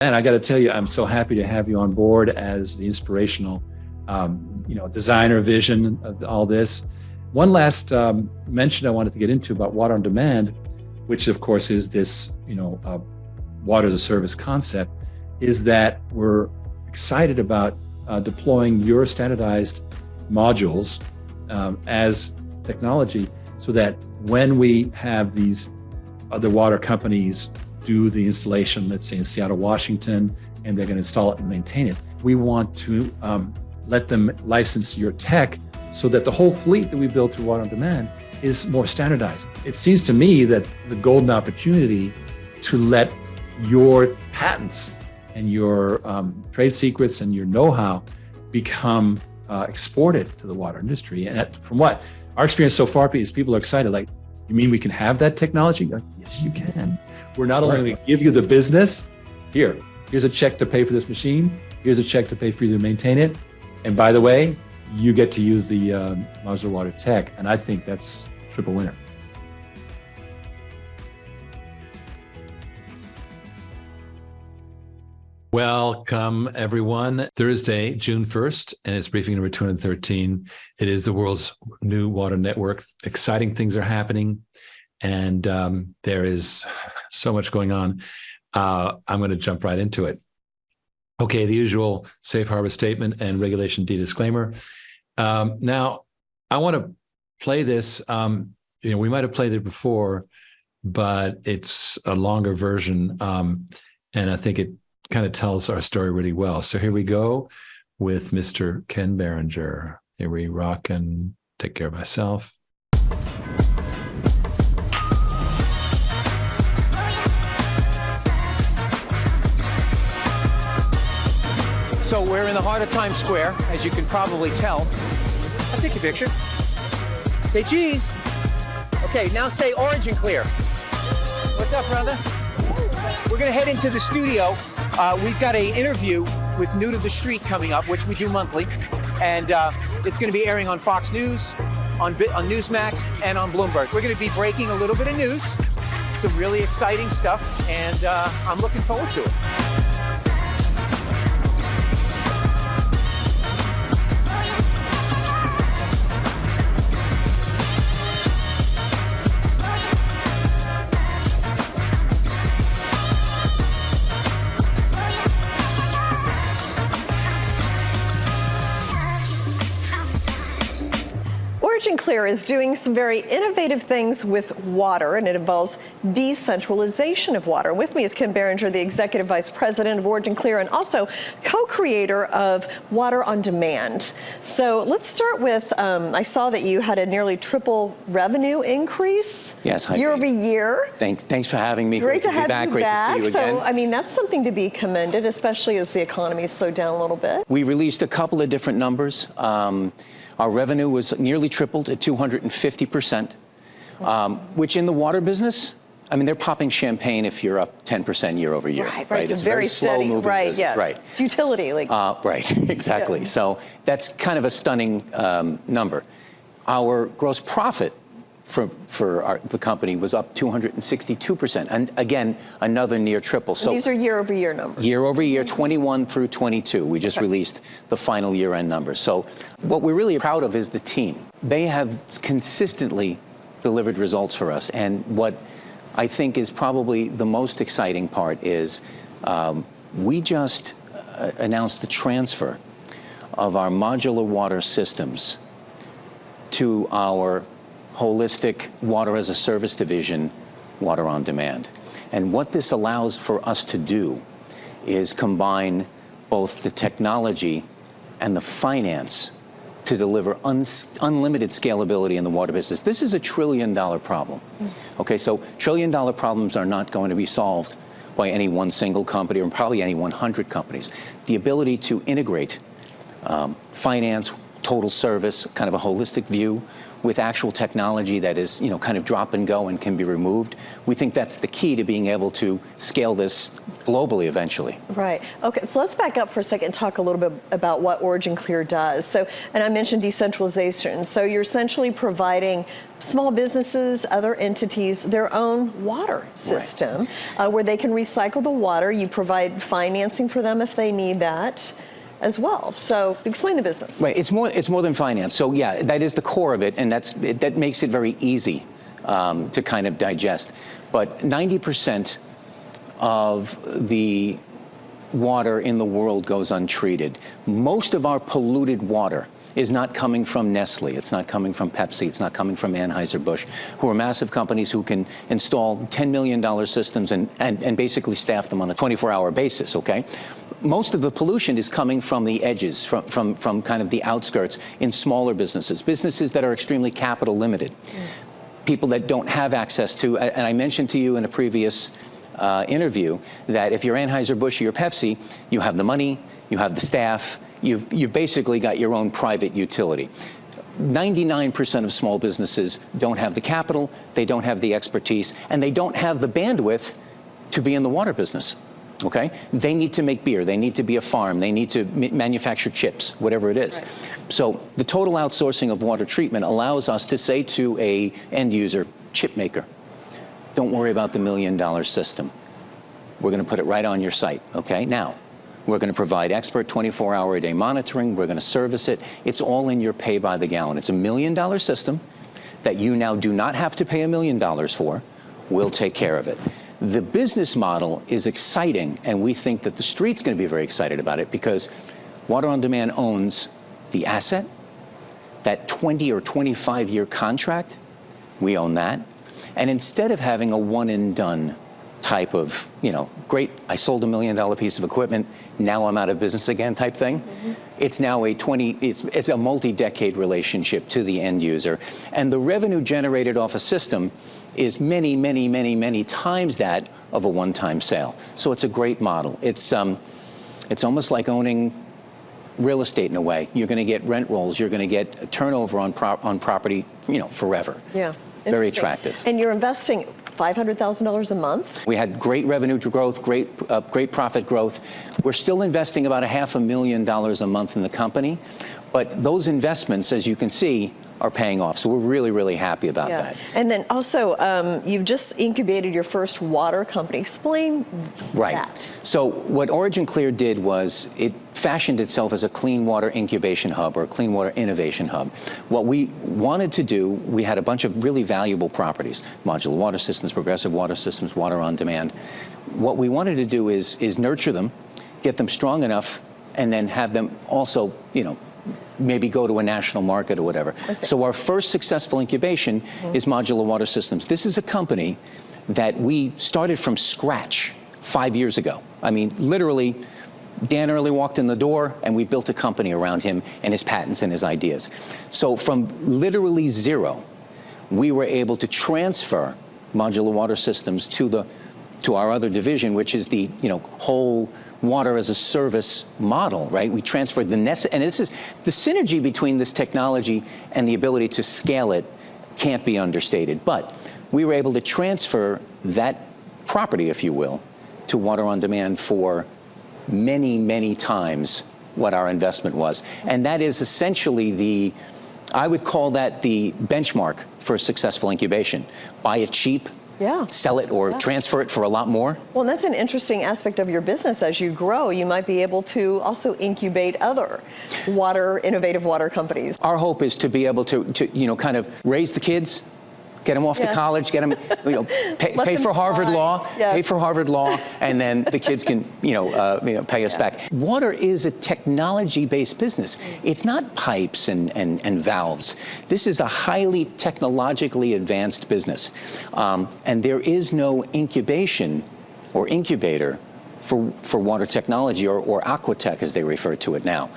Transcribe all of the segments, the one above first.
And I got to tell you, I'm so happy to have you on board as the inspirational, designer vision of all this. One last mention I wanted to get into about water on demand, which of course is this, water as a service concept, is that we're excited about deploying your standardized modules as technology, so that when we have these other water companies do the installation, let's say in Seattle, Washington, and they're going to install it and maintain it, we want to let them license your tech so that the whole fleet that we build through Water on Demand is more standardized. It seems to me that the golden opportunity to let your patents and your trade secrets and your know-how become exported to the water industry. And from what our experience so far is, people are excited. Like, you mean we can have that technology? Like, yes, you can. We're not only going to give you the business, here's a check to pay for this machine. Here's a check to pay for you to maintain it. And by the way, you get to use the modular water tech. And I think that's triple winner. Welcome, everyone. Thursday, June 1st, and it's briefing number 213. It is the world's new water network. Exciting things are happening, and there is so much going on. I'm going to jump right into it. Okay, the usual safe harbor statement and Regulation D disclaimer. Now, I want to play this. We might have played it before, but it's a longer version, and I think it kind of tells our story really well. So here we go with Mr. Ken Berenger. Here we rock and take care of myself. So we're in the heart of Times Square, as you can probably tell. I'll take your picture. Say cheese. Okay, now say orange and clear. What's up, brother? We're gonna head into the studio. We've got an interview with New to the Street coming up, which we do monthly. And it's gonna be airing on Fox News, on Newsmax, and on Bloomberg. We're gonna be breaking a little bit of news, some really exciting stuff, and I'm looking forward to it. Clear is doing some very innovative things with water, and it involves decentralization of water. With me is Ken Berenger, the Executive Vice President of Origin Clear and also co-creator of Water on Demand. So let's start with, I saw that you had a nearly triple revenue increase. Yes, year over year. Thanks for having me. Great to have you back. Great to see you again. So, I mean, that's something to be commended, especially as the economy has slowed down a little bit. We released a couple of different numbers. Our revenue was nearly tripled at 250%, which in the water business, I mean, they're popping champagne if you're up 10% year over year. Right. It's very steady. Slow-moving business. Yeah. Right. It's utility. Right, exactly. Yeah. So that's kind of a stunning number. Our gross profit for the company was up 262%. And again, another near triple. So these are year over year numbers. Year over year, 21 through 22. We just released the final year-end numbers. So what we're really proud of is the team. They have consistently delivered results for us. And what I think is probably the most exciting part is we just announced the transfer of our modular water systems to our holistic water as a service division, Water on Demand. And what this allows for us to do is combine both the technology and the finance to deliver unlimited scalability in the water business. This is a $1 trillion problem. Okay, so $1 trillion problems are not going to be solved by any one single company or probably any 100 companies. The ability to integrate finance, total service, kind of a holistic view with actual technology that is, kind of drop and go and can be removed. We think that's the key to being able to scale this globally eventually. Right. Okay, so let's back up for a second and talk a little bit about what OriginClear does. So, and I mentioned decentralization. So you're essentially providing small businesses, other entities, their own water system, where they can recycle the water. You provide financing for them if they need that as well. So explain the business. Right, it's more than finance. So yeah, that is the core of it, and that makes it very easy to kind of digest. But 90% of the water in the world goes untreated. Most of our polluted water is not coming from Nestle, it's not coming from Pepsi, it's not coming from Anheuser-Busch, who are massive companies who can install $10 million systems and basically staff them on a 24-hour basis, okay? Most of the pollution is coming from the edges, from kind of the outskirts in smaller businesses that are extremely capital limited. People that don't have access to, and I mentioned to you in a previous interview that if you're Anheuser-Busch or you're Pepsi, you have the money, you have the staff, you've basically got your own private utility. 99% of small businesses don't have the capital, they don't have the expertise, and they don't have the bandwidth to be in the water business. Okay? They need to make beer, they need to be a farm, they need to manufacture chips, whatever it is. Right. So the total outsourcing of water treatment allows us to say to a end user, chip maker, don't worry about the $1 million system. We're going to put it right on your site, okay? Now, we're going to provide expert 24-hour-a-day monitoring. We're going to service it. It's all in your pay by the gallon. It's a $1 million system that you now do not have to pay $1 million for. We'll take care of it. The business model is exciting, and we think that the street's going to be very excited about it because Water on Demand owns the asset, that 20 or 25-year contract, we own that. And instead of having a one-and-done type of, great, I sold $1 million piece of equipment, now I'm out of business again type thing. It's now it's a multi-decade relationship to the end user. And the revenue generated off a system is many, many, many, many times that of a one-time sale. So it's a great model. It's almost like owning real estate in a way. You're going to get rent rolls. You're going to get a turnover on property, forever. Yeah. Very attractive. And you're investing $500,000 a month? We had great revenue growth, great profit growth. We're still investing about $500,000 a month in the company, but those investments, as you can see, are paying off. So we're really, really happy about that. And then also, you've just incubated your first water company. Explain that. So what OriginClear did was it fashioned itself as a clean water incubation hub or a clean water innovation hub. What we wanted to do, we had a bunch of really valuable properties, modular water systems, progressive water systems, water on demand. What we wanted to do is nurture them, get them strong enough, and then have them also, maybe go to a national market or whatever. So our first successful incubation is Modular Water Systems. This is a company that we started from scratch 5 years ago. I mean, literally, Dan Early walked in the door and we built a company around him and his patents and his ideas. So from literally zero, we were able to transfer Modular Water Systems to our other division, which is the whole water as a service model, right? We transferred and this is the synergy between this technology and the ability to scale it can't be understated. But we were able to transfer that property, if you will, to Water on Demand for many, many times what our investment was. And that is essentially I would call that the benchmark for a successful incubation. Buy it cheap, sell it or transfer it for a lot more. Well, and that's an interesting aspect of your business. As you grow, you might be able to also incubate other innovative water companies. Our hope is to be able to kind of raise the kids, get them off to college, get them, pay for Harvard Law, pay for Harvard Law, and then the kids can, pay us back. Water is a technology-based business. It's not pipes and valves. This is a highly technologically advanced business, and there is no incubation or incubator for water technology or aquatech, as they refer to it now.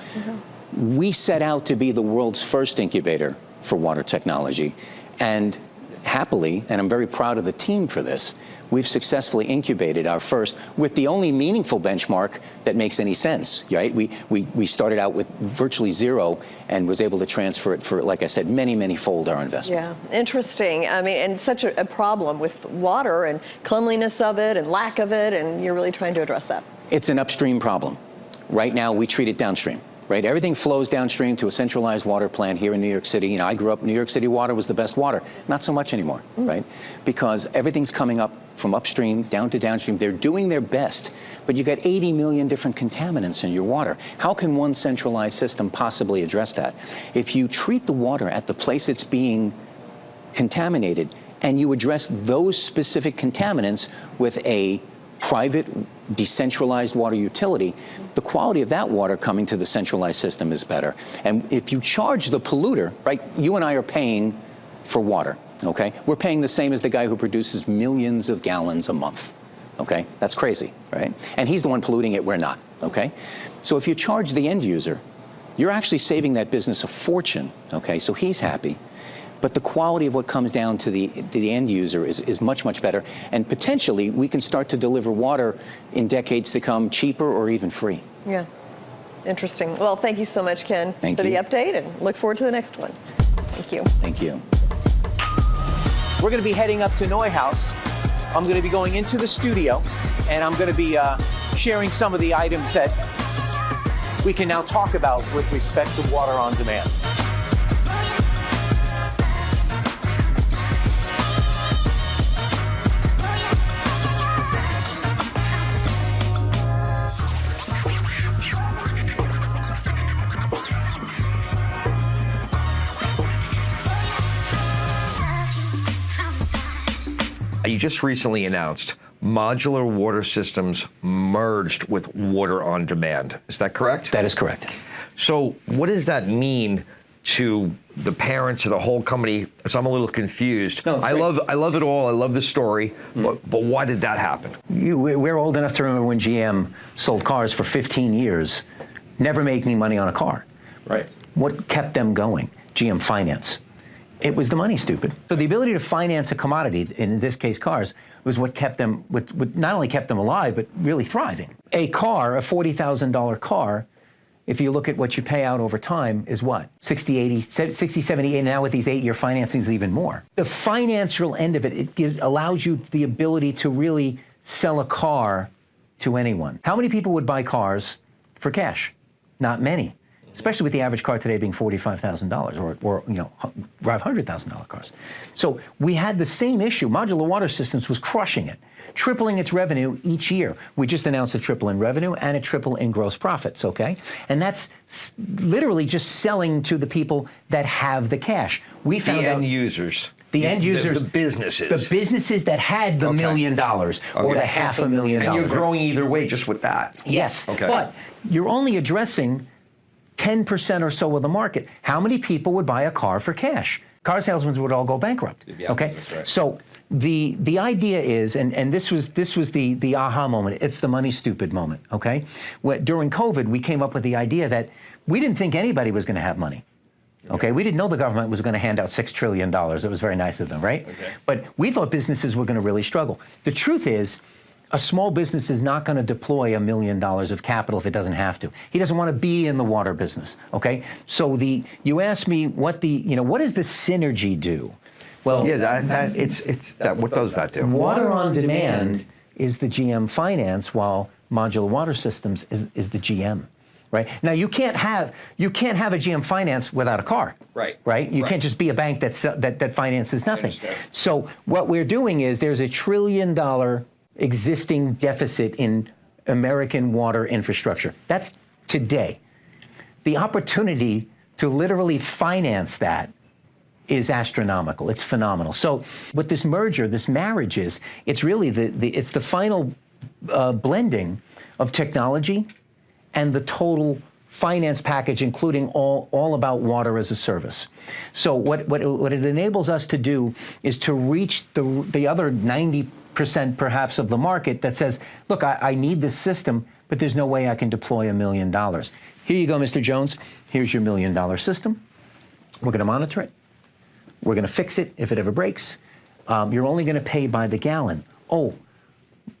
We set out to be the world's first incubator for water technology, and happily, and I'm very proud of the team for this, we've successfully incubated our first with the only meaningful benchmark that makes any sense, right? We started out with virtually zero and was able to transfer it for, like I said, many fold our investment. Yeah, interesting. I mean, and such a problem with water and cleanliness of it and lack of it, and you're really trying to address that. It's an upstream problem. Right now, we treat it downstream. Right, everything flows downstream to a centralized water plant here in New York City. You know, I grew up, New York City water was the best water. Not so much anymore, right? Because everything's coming up from upstream down to downstream. They're doing their best, but you got 80 million different contaminants in your water. How can one centralized system possibly address that? If you treat the water at the place it's being contaminated and you address those specific contaminants with a private, decentralized water utility, the quality of that water coming to the centralized system is better. And if you charge the polluter, right, you and I are paying for water, okay? We're paying the same as the guy who produces millions of gallons a month, okay? That's crazy, right? And he's the one polluting it, we're not, okay? So if you charge the end user, you're actually saving that business a fortune, okay? So he's happy. But the quality of what comes down to the end user is much better. And potentially, we can start to deliver water in decades to come cheaper or even free. Yeah, interesting. Well, thank you so much, Ken, for the update, and look forward to the next one. Thank you. Thank you. We're going to be heading up to Neuhaus. I'm going to be going into the studio, and I'm going to be sharing some of the items that we can now talk about with respect to water on demand. You just recently announced modular water systems merged with water on demand. Is that correct? That is correct. So what does that mean to the parents of the whole company? So I'm a little confused. No, I love it all. I love the story. But why did that happen? We're old enough to remember when GM sold cars for 15 years, never making money on a car. Right. What kept them going? GM Finance. It was the money, stupid. So the ability to finance a commodity, in this case cars, was what kept them, not only kept them alive, but really thriving. A car, a $40,000 car, if you look at what you pay out over time, is what? 60, 80, 60, 70, and now with these 8-year financings, even more. The financial end of it, allows you the ability to really sell a car to anyone. How many people would buy cars for cash? Not many. Especially with the average car today being $45,000 or $500,000 cars. So we had the same issue. Modular Water Systems was crushing it, tripling its revenue each year. We just announced a triple in revenue and a triple in gross profits, okay? And that's literally just selling to the people that have the cash. We found the out end users. The end users. The businesses. The businesses that had the $1 million or the $500,000. And you're growing either way just with that. Yes. Okay. But you're only addressing 10% or so of the market. How many people would buy a car for cash? Car salesmen would all go bankrupt. Yeah, okay, that's right. So the idea is, and this was the aha moment. It's the money stupid moment. Okay, during COVID, we came up with the idea that we didn't think anybody was going to have money. Okay, we didn't know the government was going to hand out $6 trillion. It was very nice of them, right? Okay. But we thought businesses were going to really struggle. The truth is, a small business is not going to deploy $1 million of capital if it doesn't have to. He doesn't want to be in the water business. Okay, so you asked me what does the synergy do? Well, yeah, what does that do? Water on demand is the GM Finance, while Modular Water Systems is the GM. Right now, you can't have a GM Finance without a car. Right. Right. You can't just be a bank that finances nothing. So what we're doing is there's $1 trillion existing deficit in American water infrastructure. That's today. The opportunity to literally finance that is astronomical. It's phenomenal. So what this merger, this marriage is, it's really it's the final blending of technology and the total finance package, including all about water as a service. So what it enables us to do is to reach the other 90% perhaps of the market that says, look, I need this system, but there's no way I can deploy $1 million. Here you go, Mr. Jones. Here's your $1 million system. We're going to monitor it. We're going to fix it if it ever breaks. You're only going to pay by the gallon. Oh,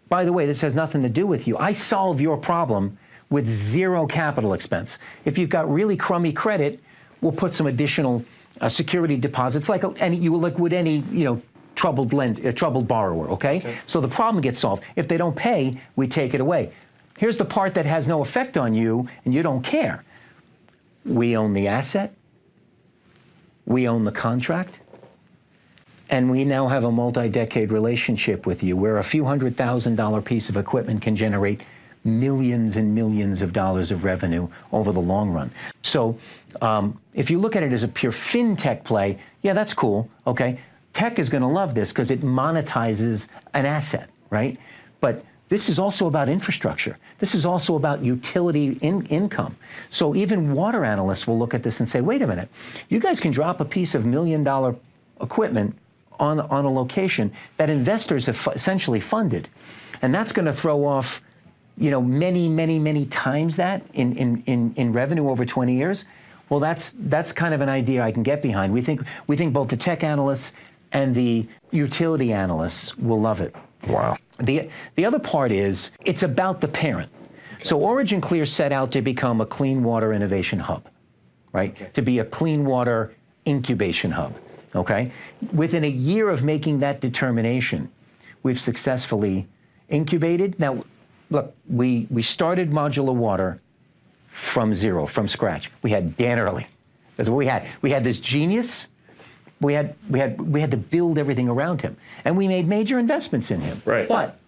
by the way, this has nothing to do with you. I solve your problem with zero capital expense. If you've got really crummy credit, we'll put some additional security deposits, like you would any troubled borrower. Okay? So the problem gets solved. If they don't pay, we take it away. Here's the part that has no effect on you, and you don't care. We own the asset. We own the contract. And we now have a multi-decade relationship with you where a few $100,000 piece of equipment can generate millions and millions of dollars of revenue over the long run. So if you look at it as a pure fintech play, yeah, that's cool, okay? Tech is going to love this because it monetizes an asset, right? But this is also about infrastructure. This is also about utility income. So even water analysts will look at this and say, wait a minute, you guys can drop a piece of $1 million equipment on a location that investors have essentially funded. And that's going to throw off, many times that in revenue over 20 years. Well, that's kind of an idea I can get behind. We think both the tech analysts and the utility analysts will love it. Wow. The other part is it's about the parent. So Origin Clear set out to become a clean water innovation hub, right? Okay. To be a clean water incubation hub. Okay? Within a year of making that determination, we've successfully incubated. Now, look, we started Modular Water from zero, from scratch. We had Dan Early. That's what we had. We had this genius. We had to build everything around him. And we made major investments in him. Right. But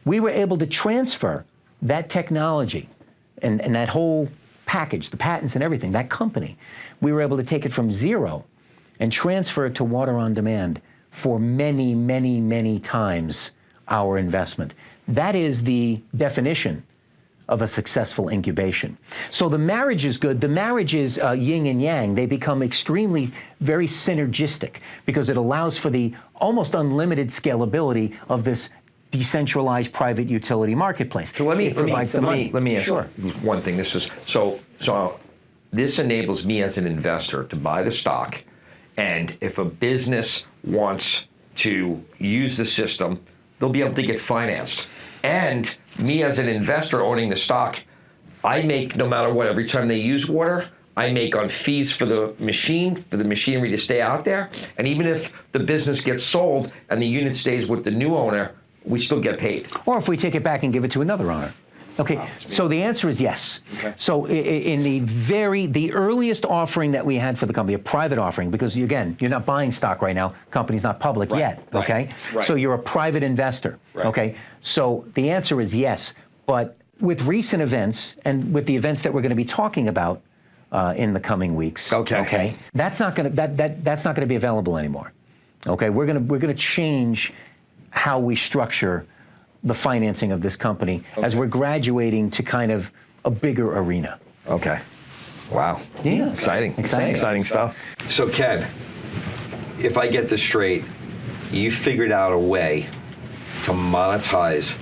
we were able to transfer that technology and that whole package, the patents and everything, that company, we were able to take it from zero and transfer it to water on demand for many, many, many times our investment. That is the definition of a successful incubation. So the marriage is good. The marriage is yin and yang. They become extremely, very synergistic because it allows for the almost unlimited scalability of this decentralized private utility marketplace. So let me ask Sure. one thing. This is so this enables me as an investor to buy the stock, and if a business wants to use the system, they'll be able to get financed. And me as an investor owning the stock, I make no matter what, every time they use water, I make on fees for the machine, for the machinery to stay out there. And even if the business gets sold and the unit stays with the new owner, we still get paid. Or if we take it back and give it to another owner. Okay, wow, so the answer is yes. Okay. So in the earliest offering that we had for the company, a private offering, because again, you're not buying stock right now, company's not public yet, okay? Right. So you're a private investor, okay? So the answer is yes, but with recent events and with the events that we're going to be talking about in the coming weeks, okay, that's not going to be available anymore. Okay, we're going to change how we structure the financing of this company as we're graduating to kind of a bigger arena. Okay. Wow. Yeah. Exciting stuff. So Ken, if I get this straight, you figured out a way to monetize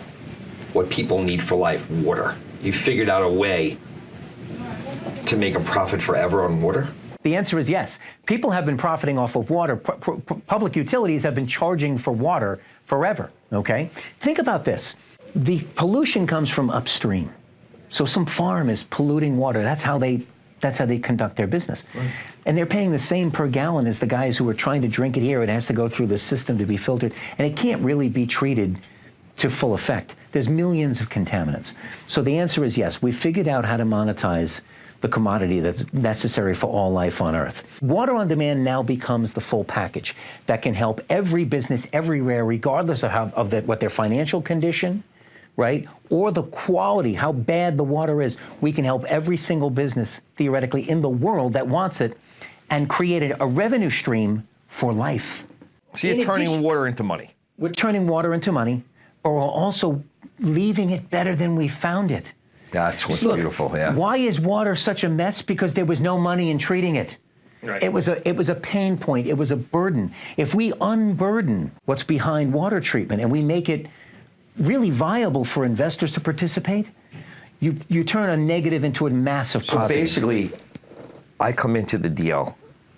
what people need for life, water. You figured out a way to make a profit forever on water? The answer is yes. People have been profiting off of water. Public utilities have been charging for water forever, okay? Think about this. The pollution comes from upstream. So some farm is polluting water. That's how they conduct their business. Right. And they're paying the same per gallon as the guys who are trying to drink it here. It has to go through the system to be filtered. And it can't really be treated to full effect. There's millions of contaminants. So the answer is yes. We figured out how to monetize the commodity that's necessary for all life on Earth. Water on demand now becomes the full package that can help every business everywhere, regardless of what their financial condition, right, or the quality, how bad the water is. We can help every single business, theoretically, in the world that wants it and create a revenue stream for life. So you're turning water into money. We're turning water into money, but we're also leaving it better than we found it. That's what's beautiful, yeah. Why is water such a mess? Because there was no money in treating it. Right. It was a pain point. It was a burden. If we unburden what's behind water treatment and we make it really viable for investors to participate, you turn a negative into a massive positive. So basically, I come into the deal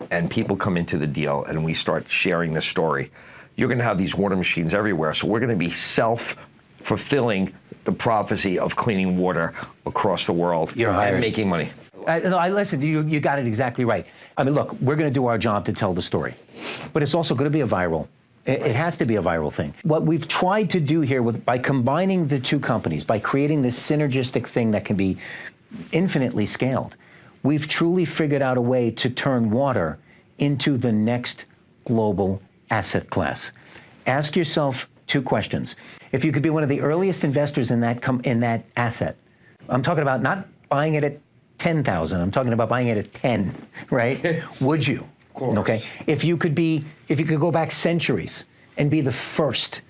and people come into the deal and we start sharing the story. you're going to have these water machines everywhere. So we're going to be self-fulfilling the prophecy of cleaning water across the world and making money. Listen, you got it exactly right. I mean, look, we're going to do our job to tell the story, but it's also going to be a viral. It has to be a viral thing. What we've tried to do here by combining the two companies, by creating this synergistic thing that can be infinitely scaled, we've truly figured out a way to turn water into the next global asset class. Ask yourself two questions. If you could be one of the earliest investors in that asset, I'm talking about not buying it at 10,000, I'm talking about buying it at 10, right? Would you? Of course. Okay. If you could go back centuries and be the first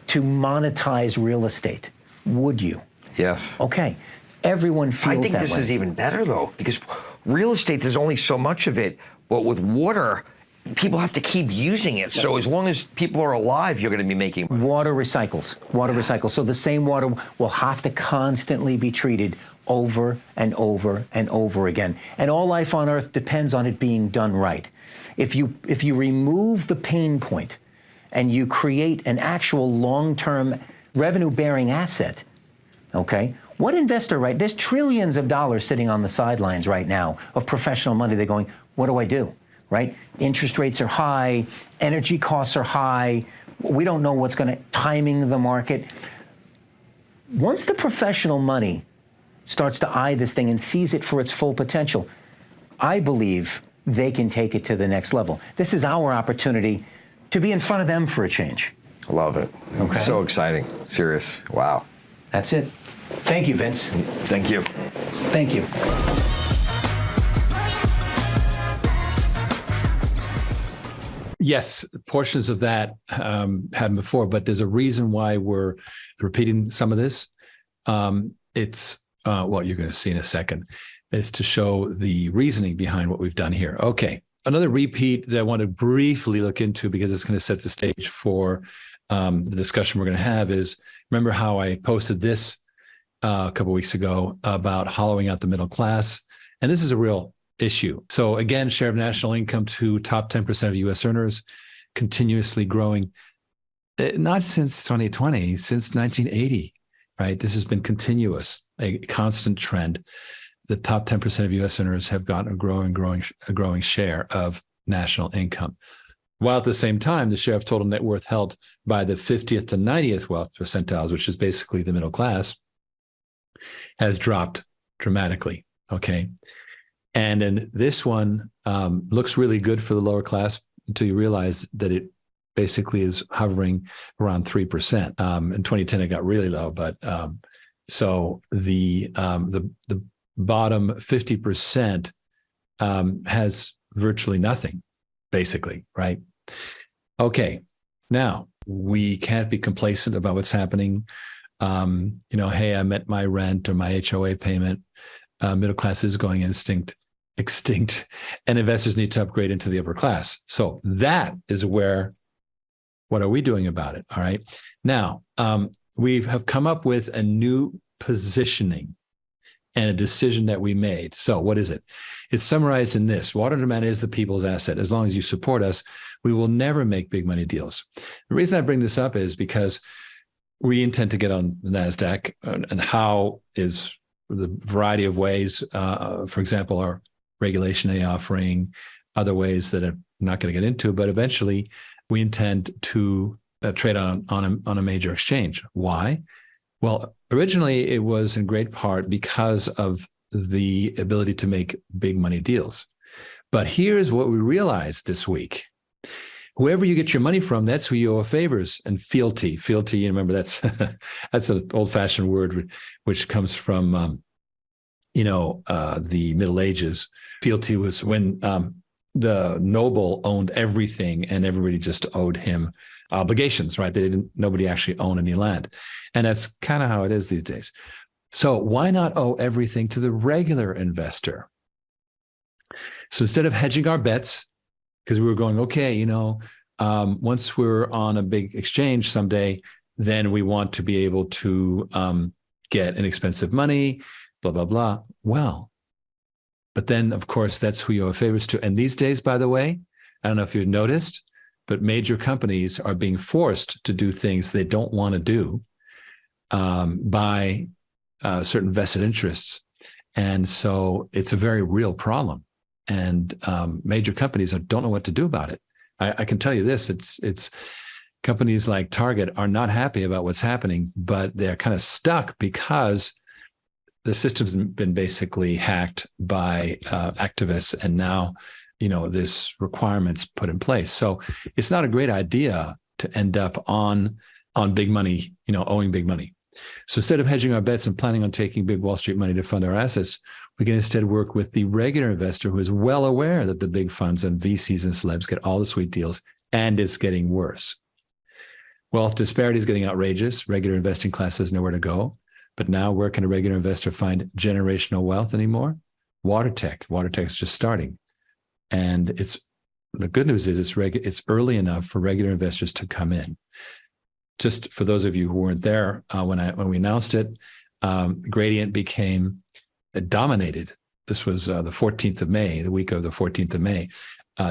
to monetize real estate, would you? Yes. Okay. Everyone feels that way. I think this is even better, though, because real estate, there's only so much of it, but with water, people have to keep using it. So as long as people are alive, you're going to be making money. Water recycles. Water recycles. So the same water will have to constantly be treated over and over and over again. And all life on Earth depends on it being done right. If you remove the pain point and you create an actual long-term revenue-bearing asset, okay? What investor, right? There's trillions of dollars sitting on the sidelines right now of professional money. They're going, what do I do? Right? Interest rates are high, energy costs are high. We don't know what's going to timing the market. Once the professional money starts to eye this thing and sees it for its full potential, I believe they can take it to the next level. This is our opportunity to be in front of them for a change. I love it. Okay. So exciting. Serious. Wow. That's it. Thank you, Vince. Thank you. Thank you. Yes, portions of that happened before, but there's a reason why we're repeating some of this. It's what you're going to see in a second, is to show the reasoning behind what we've done here. Okay, another repeat that I want to briefly look into because it's going to set the stage for the discussion we're going to have is, remember how I posted this a couple of weeks ago about hollowing out the middle class? And this is a real issue. So again, share of national income to top 10% of U.S. earners, continuously growing, not since 2020, since 1980, right? This has been continuous, a constant trend. The top 10% of U.S. earners have gotten a growing share of national income. While at the same time, the share of total net worth held by the 50th to 90th wealth percentiles, which is basically the middle class, has dropped dramatically, okay? And then this one looks really good for the lower class until you realize that it basically is hovering around 3%. In 2010, it got really low, but so the bottom 50% has virtually nothing, basically, right? Okay, now we can't be complacent about what's happening. Hey, I met my rent or my HOA payment. Middle class is going extinct, and investors need to upgrade into the upper class. So that is where, what are we doing about it? All right. Now, we have come up with a new positioning and a decision that we made. So what is it? It's summarized in this: water on demand is the people's asset. As long as you support us, we will never make big money deals. The reason I bring this up is because we intend to get on the NASDAQ, and how is the variety of ways, for example, our Regulation A offering, other ways that I'm not going to get into, but eventually we intend to trade on a major exchange. Why? Well, originally it was in great part because of the ability to make big money deals. But here's what we realized this week. Whoever you get your money from, that's who you owe favors. And fealty, you remember that's that's an old-fashioned word which comes from the Middle Ages. Fealty was when the noble owned everything and everybody just owed him obligations, right? Nobody actually owned any land. And that's kind of how it is these days. So why not owe everything to the regular investor? So instead of hedging our bets, because we were going, okay, once we're on a big exchange someday, then we want to be able to get inexpensive money, blah, blah, blah. Well, but then, of course, that's who you owe favors to. And these days, by the way, I don't know if you've noticed, but major companies are being forced to do things they don't want to do by certain vested interests. And so it's a very real problem. And major companies don't know what to do about it. I can tell you this, it's companies like Target are not happy about what's happening, but they're kind of stuck because the system's been basically hacked by activists, and now, this requirement's put in place. So it's not a great idea to end up on big money, owing big money. So instead of hedging our bets and planning on taking big Wall Street money to fund our assets, we can instead work with the regular investor who is well aware that the big funds and VCs and celebs get all the sweet deals, and it's getting worse. Wealth disparity is getting outrageous. Regular investing class has nowhere to go. But now, where can a regular investor find generational wealth anymore? Water tech. Water tech is just starting. And the good news is it's early enough for regular investors to come in. Just for those of you who weren't there when we announced it, Gradiant dominated. This was the 14th of May, the week of the 14th of May,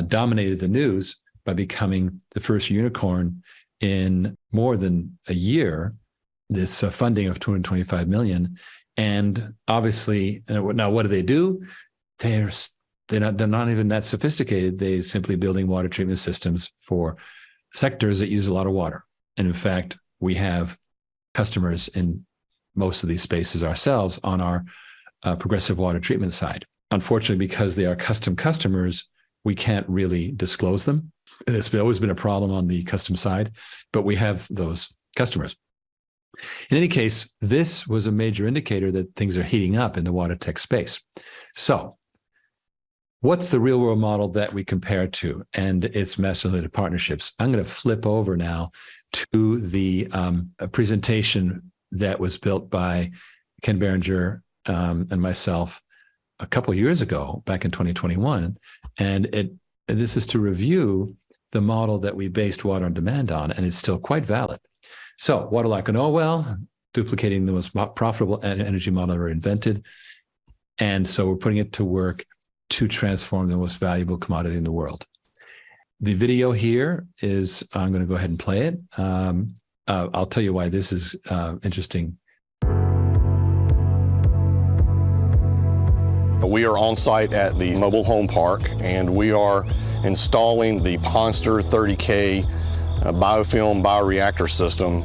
dominated the news by becoming the first unicorn in more than a year. This funding of $225 million, and obviously, now what do? They're not even that sophisticated. They're simply building water treatment systems for sectors that use a lot of water. And in fact, we have customers in most of these spaces ourselves on our progressive water treatment side. Unfortunately, because they are custom customers, we can't really disclose them. And it's always been a problem on the custom side, but we have those customers. In any case, this was a major indicator that things are heating up in the water tech space. So what's the real world model that we compare to? And it's master limited partnerships. I'm going to flip over now to the presentation that was built by Ken Berenger and myself a couple of years ago, back in 2021. And this is to review the model that we based water on demand on, and it's still quite valid. So water like an oil well, duplicating the most profitable energy model ever invented. And so we're putting it to work to transform the most valuable commodity in the world. The video here is, I'm going to go ahead and play it. I'll tell you why this is interesting. We are on site at the mobile home park, and we are installing the Ponster 30K biofilm bioreactor system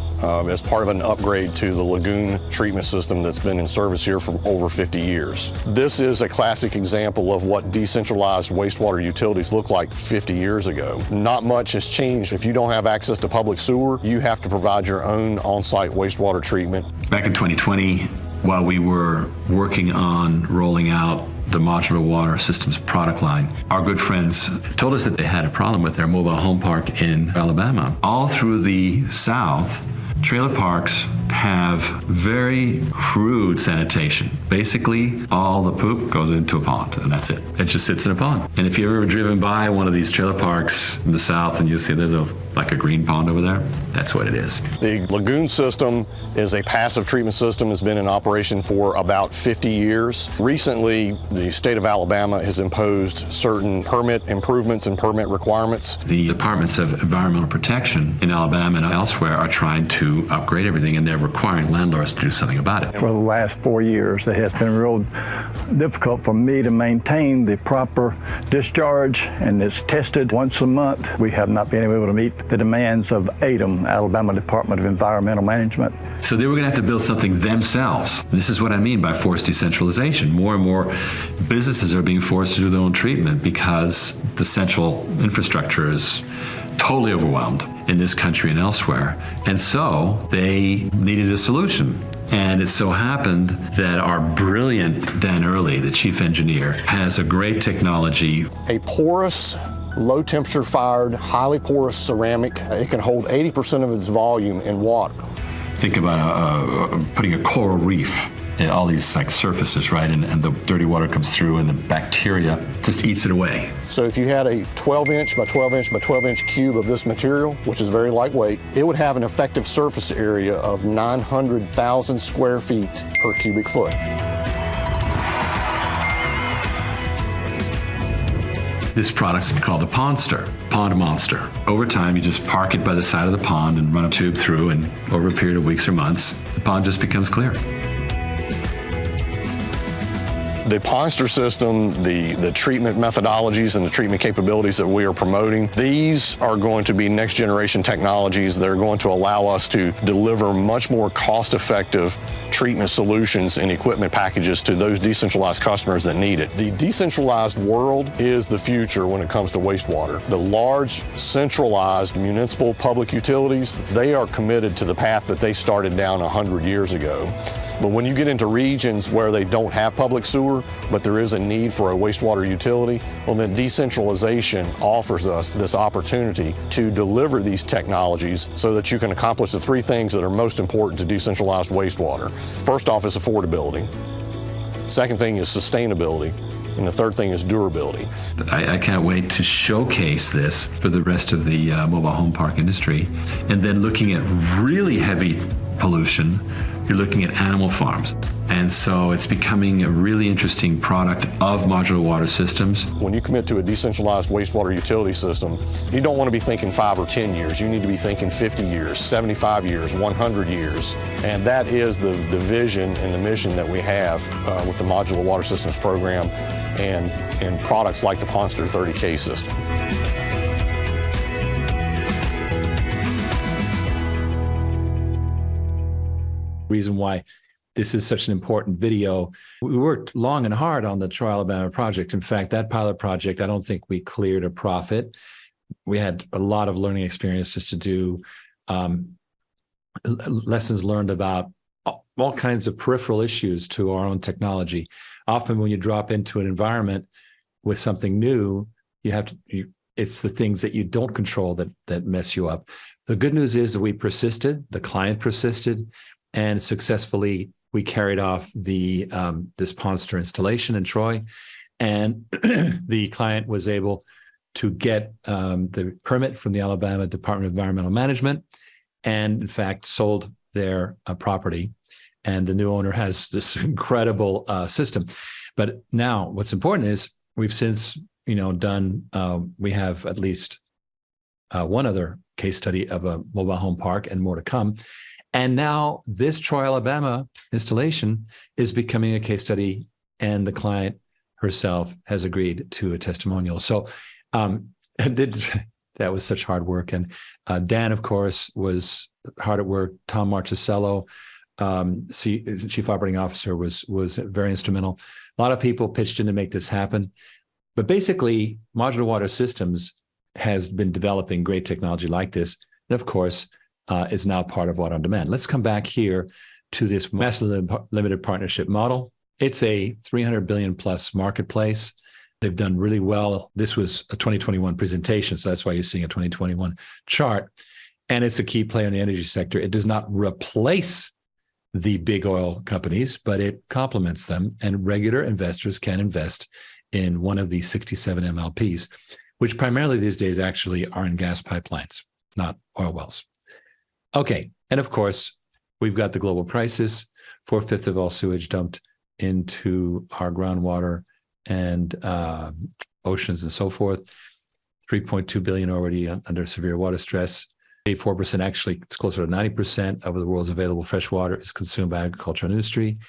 as part of an upgrade to the lagoon treatment system that's been in service here for over 50 years. This is a classic example of what decentralized wastewater utilities looked like 50 years ago. Not much has changed. If you don't have access to public sewer, you have to provide your own on-site wastewater treatment. Back in 2020, while we were working on rolling out the modular water systems product line, our good friends told us that they had a problem with their mobile home park in Alabama. All through the South, trailer parks have very crude sanitation. Basically, all the poop goes into a pond, and that's it. It just sits in a pond. And if you've ever driven by one of these trailer parks in the South and you see there's like a green pond over there, that's what it is. The lagoon system is a passive treatment system, has been in operation for about 50 years. Recently, the state of Alabama has imposed certain permit improvements and permit requirements. The departments of environmental protection in Alabama and elsewhere are trying to upgrade everything, and they're requiring landlords to do something about it. For the last 4 years, it has been real difficult for me to maintain the proper discharge, and it's tested once a month. We have not been able to meet the demands of ADEM, Alabama Department of Environmental Management. So they were going to have to build something themselves. This is what I mean by forced decentralization. More and more businesses are being forced to do their own treatment because the central infrastructure is totally overwhelmed in this country and elsewhere. And so they needed a solution. And it so happened that our brilliant Dan Early, the chief engineer, has a great technology. A porous, low temperature fired, highly porous ceramic. It can hold 80% of its volume in water. Think about putting a coral reef in all these like surfaces, right? And the dirty water comes through and the bacteria just eats it away. So if you had a 12-inch by 12-inch by 12-inch cube of this material, which is very lightweight, it would have an effective surface area of 900,000 square feet per cubic foot. this product's called the Pondster, Pond Monster. Over time, you just park it by the side of the pond and run a tube through, and over a period of weeks or months, the pond just becomes clear. The Pondster system, the treatment methodologies and the treatment capabilities that we are promoting, these are going to be next generation technologies that are going to allow us to deliver much more cost-effective treatment solutions and equipment packages to those decentralized customers that need it. The decentralized world is the future when it comes to wastewater. The large centralized municipal public utilities, they are committed to the path that they started down 100 years ago. But when you get into regions where they don't have public sewer, but there is a need for a wastewater utility, well, then decentralization offers us this opportunity to deliver these technologies so that you can accomplish the three things that are most important to decentralized wastewater. First off is affordability. Second thing is sustainability. And the third thing is durability. I can't wait to showcase this for the rest of the mobile home park industry. And then looking at really heavy pollution, you're looking at animal farms. And so it's becoming a really interesting product of modular water systems. When you commit to a decentralized wastewater utility system, you don't want to be thinking 5 or 10 years. You need to be thinking 50 years, 75 years, 100 years. And that is the vision and the mission that we have with the Modular Water Systems program and products like the Pondster 30K system. Reason why this is such an important video. We worked long and hard on the Trial Alabama project. In fact, that pilot project, I don't think we cleared a profit. We had a lot of learning experiences to do, lessons learned about all kinds of peripheral issues to our own technology. Often when you drop into an environment with something new, it's the things that you don't control that mess you up. The good news is that we persisted, the client persisted, and successfully we carried off the this Pondster installation in Troy, and the client was able to get the permit from the Alabama Department of Environmental Management, and in fact sold their property. And the new owner has this incredible system. But now, what's important is we've since done. We have at least one other case study of a mobile home park, and more to come. And now this Troy, Alabama installation is becoming a case study, and the client herself has agreed to a testimonial. So that was such hard work. And Dan, of course, was hard at work. Tom Marchicello, Chief Operating Officer, was very instrumental. A lot of people pitched in to make this happen. But basically, Modular Water Systems has been developing great technology like this. And of course, is now part of Water on Demand. Let's come back here to this master limited partnership model. It's a $300 billion plus marketplace. They've done really well. This was a 2021 presentation, so that's why you're seeing a 2021 chart. And it's a key player in the energy sector. It does not replace the big oil companies, but it complements them. And regular investors can invest in one of these 67 MLPs, which primarily these days actually are in gas pipelines, not oil wells. Okay, and of course, we've got the global crisis. 4/5 of all sewage dumped into our groundwater and oceans and so forth. 3.2 billion already under severe water stress. 84%, actually, it's closer to 90% of the world's available fresh water is consumed by agriculture and industry.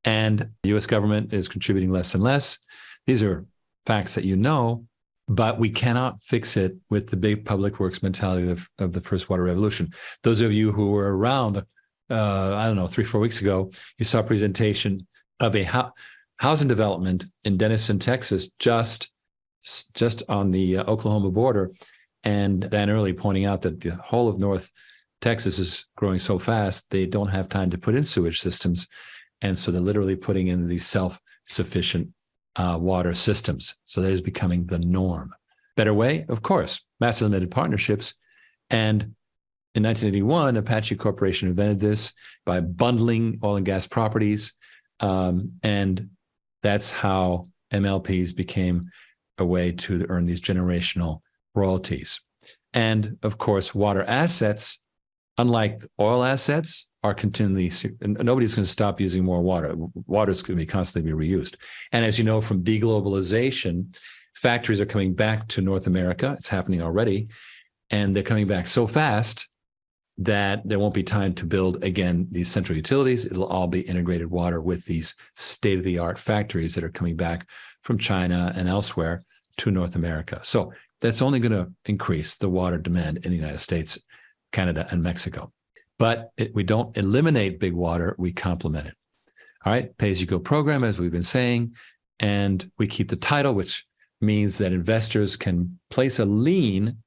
And the U.S. government is contributing less and less. These are facts that you know, but we cannot fix it with the big public works mentality of the first water revolution. Those of you who were around, 3-4 weeks ago, you saw a presentation of a housing development in Denison, Texas, just on the Oklahoma border. And Dan Early pointing out that the whole of North Texas is growing so fast, they don't have time to put in sewage systems. And so they're literally putting in these self-sufficient water systems. So that is becoming the norm. Better way, of course, master limited partnerships. And in 1981, Apache Corporation invented this by bundling oil and gas properties. And that's how MLPs became a way to earn these generational royalties. And of course, water assets, unlike oil assets, are continually, nobody's going to stop using more water. Water is going to be constantly reused. And as you know from deglobalization, factories are coming back to North America. It's happening already. And they're coming back so fast that there won't be time to build, again, these central utilities. It'll all be integrated water with these state-of-the-art factories that are coming back from China and elsewhere to North America. So that's only going to increase the water demand in the United States, Canada, and Mexico. But we don't eliminate big water, we complement it. All right, pay-as-you-go program, as we've been saying, and we keep the title, which means that investors can place a lien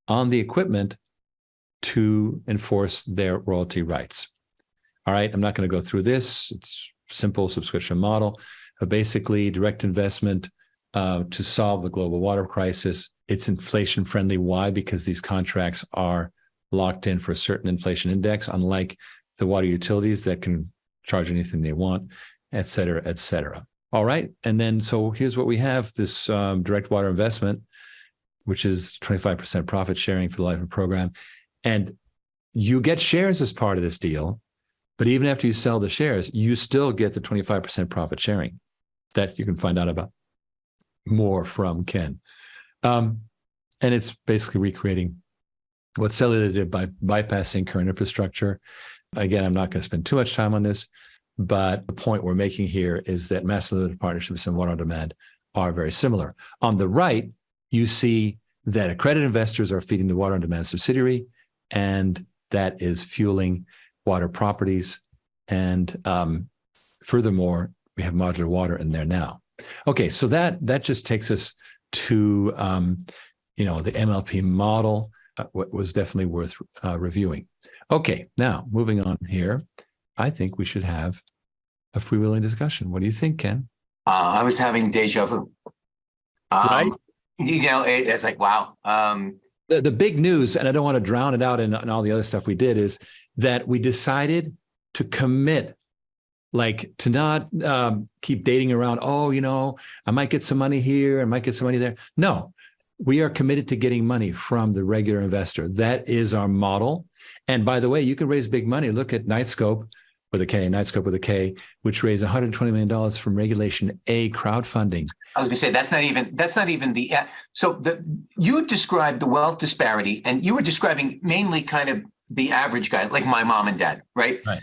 on the equipment to enforce their royalty rights. All right, I'm not going to go through this. It's simple subscription model, basically direct investment to solve the global water crisis. It's inflation friendly. Why? Because these contracts are locked in for a certain inflation index, unlike the water utilities that can charge anything they want, et cetera, et cetera. All right, and then so here's what we have, this direct water investment, which is 25% profit sharing for the life of the program. And you get shares as part of this deal, but even after you sell the shares, you still get the 25% profit sharing. That you can find out about more from Ken. And it's basically recreating what Cellular did by bypassing current infrastructure. Again, I'm not going to spend too much time on this, but the point we're making here is that master limited partnerships and water on demand are very similar. On the right, you see that accredited investors are feeding the water on demand subsidiary, and that is fueling water properties. And furthermore, we have modular water in there now. Okay, so that just takes us to the MLP model. What was definitely worth reviewing. Okay, now moving on here, I think we should have a freewheeling discussion. What do you think, Ken? I was having deja vu. Right? It's like, wow. The big news, and I don't want to drown it out in all the other stuff we did, is that we decided to commit, like to not keep dating around, I might get some money here, I might get some money there. No, we are committed to getting money from the regular investor. That is our model. And by the way, you can raise big money. Look at Nightscope with a K, which raised $120 million from Regulation A crowdfunding. I was going to say, that's not even the, you described the wealth disparity, and you were describing mainly kind of the average guy, like my mom and dad, right? Right.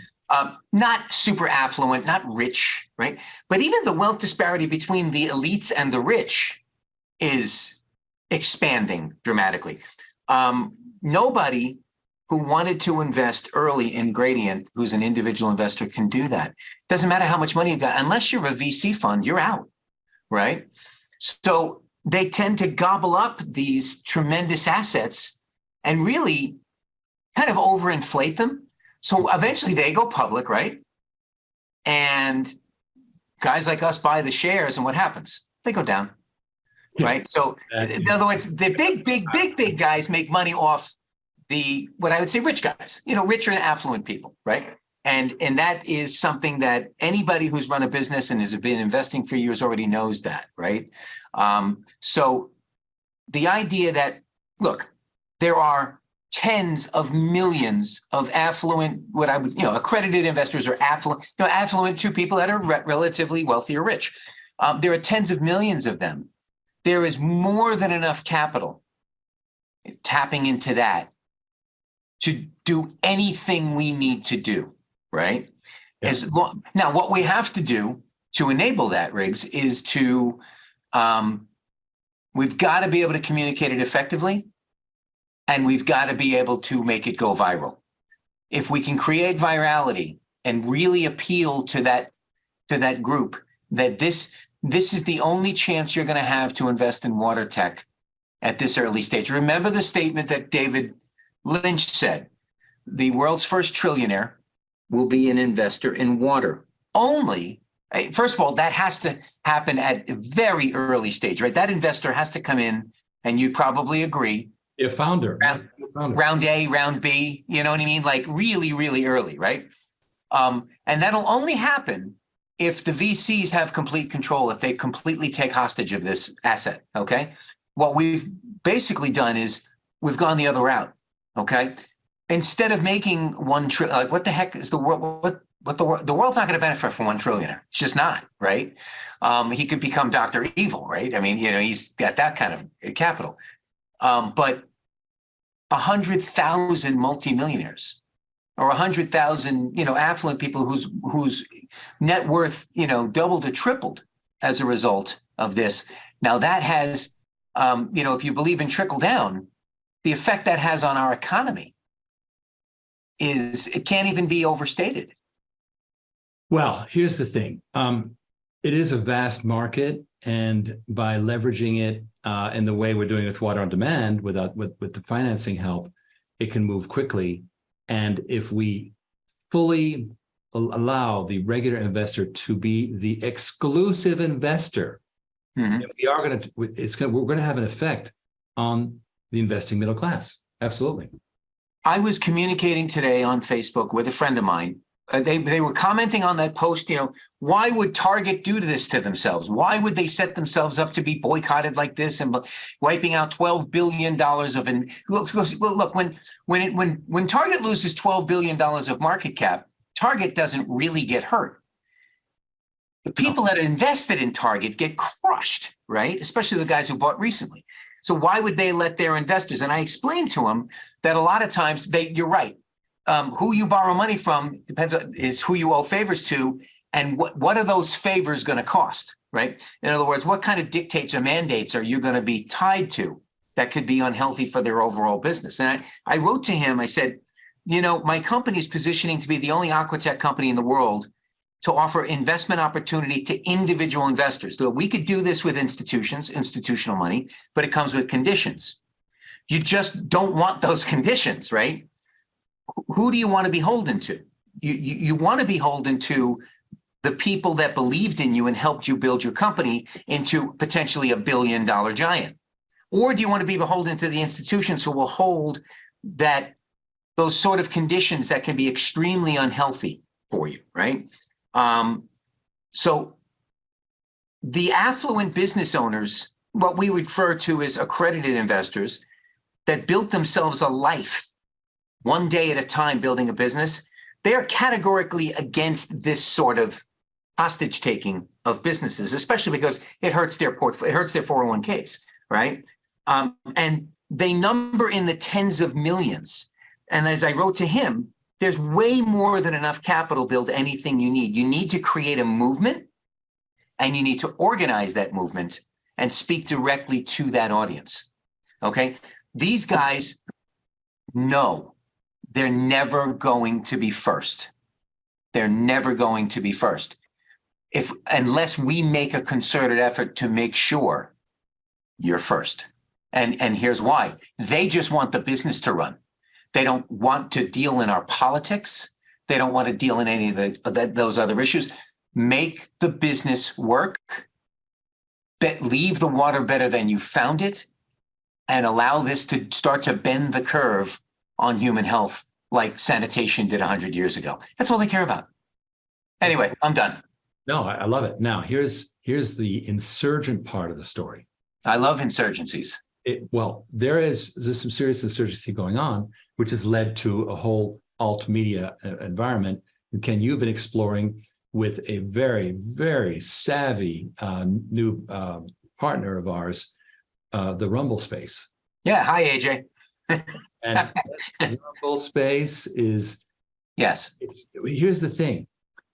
Not super affluent, not rich, right? But even the wealth disparity between the elites and the rich is expanding dramatically. Nobody who wanted to invest early in Gradiant, who's an individual investor, can do that. Doesn't matter how much money you've got, unless you're a VC fund, you're out, right? So they tend to gobble up these tremendous assets and really kind of overinflate them. So eventually they go public, right? And guys like us buy the shares, and what happens? They go down, right? So in other words, the big guys make money off what I would say rich guys, richer and affluent people, right? And that is something that anybody who's run a business and has been investing for years already knows that, right? So the idea that, look, there are tens of millions of affluent, accredited investors are affluent to people that are relatively wealthy or rich. There are tens of millions of them. There is more than enough capital tapping into that to do anything we need to do, right? Yeah. Now, what we have to do to enable that, Riggs, is we've got to be able to communicate it effectively, and we've got to be able to make it go viral. If we can create virality and really appeal to that group, that this is the only chance you're going to have to invest in water tech at this early stage. Remember the statement that David Lynch said: the world's first trillionaire will be an investor in water. Only, first of all, that has to happen at a very early stage, right? That investor has to come in, and you'd probably agree. A founder. Round A, round B, you know what I mean? Like really, really early, right? And that'll only happen if the VCs have complete control, if they completely take hostage of this asset, okay? What we've basically done is we've gone the other route. Okay, instead of making $1 trillion, like what the heck is the world? but the world's not going to benefit from $1 trillionaire. It's just not, right? He could become Dr. Evil, right? I mean, he's got that kind of capital. But 100,000 multimillionaires or 100,000, affluent people whose net worth, doubled or tripled as a result of this. Now that has, if you believe in trickle down, the effect that has on our economy it can't even be overstated. Well, here's the thing. It is a vast market, and by leveraging it in the way we're doing with water on demand, with the financing help, it can move quickly. And if we fully allow the regular investor to be the exclusive investor, we're going to have an effect on the investing middle class. Absolutely. I was communicating today on Facebook with a friend of mine. They were commenting on that post, why would Target do this to themselves? Why would they set themselves up to be boycotted like this and wiping out $12 billion look, when Target loses $12 billion of market cap, Target doesn't really get hurt. The people that are invested in Target get crushed, right? Especially the guys who bought recently. So why would they let their investors? And I explained to them that a lot of times you're right. Who you borrow money from is who you owe favors to, and what are those favors going to cost, right? In other words, what kind of dictates or mandates are you going to be tied to that could be unhealthy for their overall business? And I wrote to him, I said, my company is positioning to be the only aquatech company in the world to offer investment opportunity to individual investors. So we could do this with institutional money, but it comes with conditions. You just don't want those conditions, right? Who do you want to be beholden to? You want to be beholden to the people that believed in you and helped you build your company into potentially $1 billion giant. Or do you want to be beholden to the institutions who will hold those sort of conditions that can be extremely unhealthy for you, right? So the affluent business owners, what we refer to as accredited investors that built themselves a life one day at a time building a business, they are categorically against this sort of hostage taking of businesses, especially because it hurts their portfolio, it hurts their 401ks, right? And they number in the tens of millions. And as I wrote to him, there's way more than enough capital to build anything you need. You need to create a movement, and you need to organize that movement and speak directly to that audience. Okay? These guys know they're never going to be first. They're never going to be first. Unless we make a concerted effort to make sure you're first. And here's why. They just want the business to run. They don't want to deal in our politics. They don't want to deal in any of those other issues. Make the business work. Leave the water better than you found it, and allow this to start to bend the curve on human health like sanitation did 100 years ago. That's all they care about. Anyway, I'm done. No, I love it. Now, here's the insurgent part of the story. I love insurgencies. There's some serious insurgency going on, which has led to a whole alt media environment. And Ken, you've been exploring with a very, very savvy new partner of ours, the Rumble space. Yeah. Hi, AJ. And the Rumble space is, yes. Here's the thing.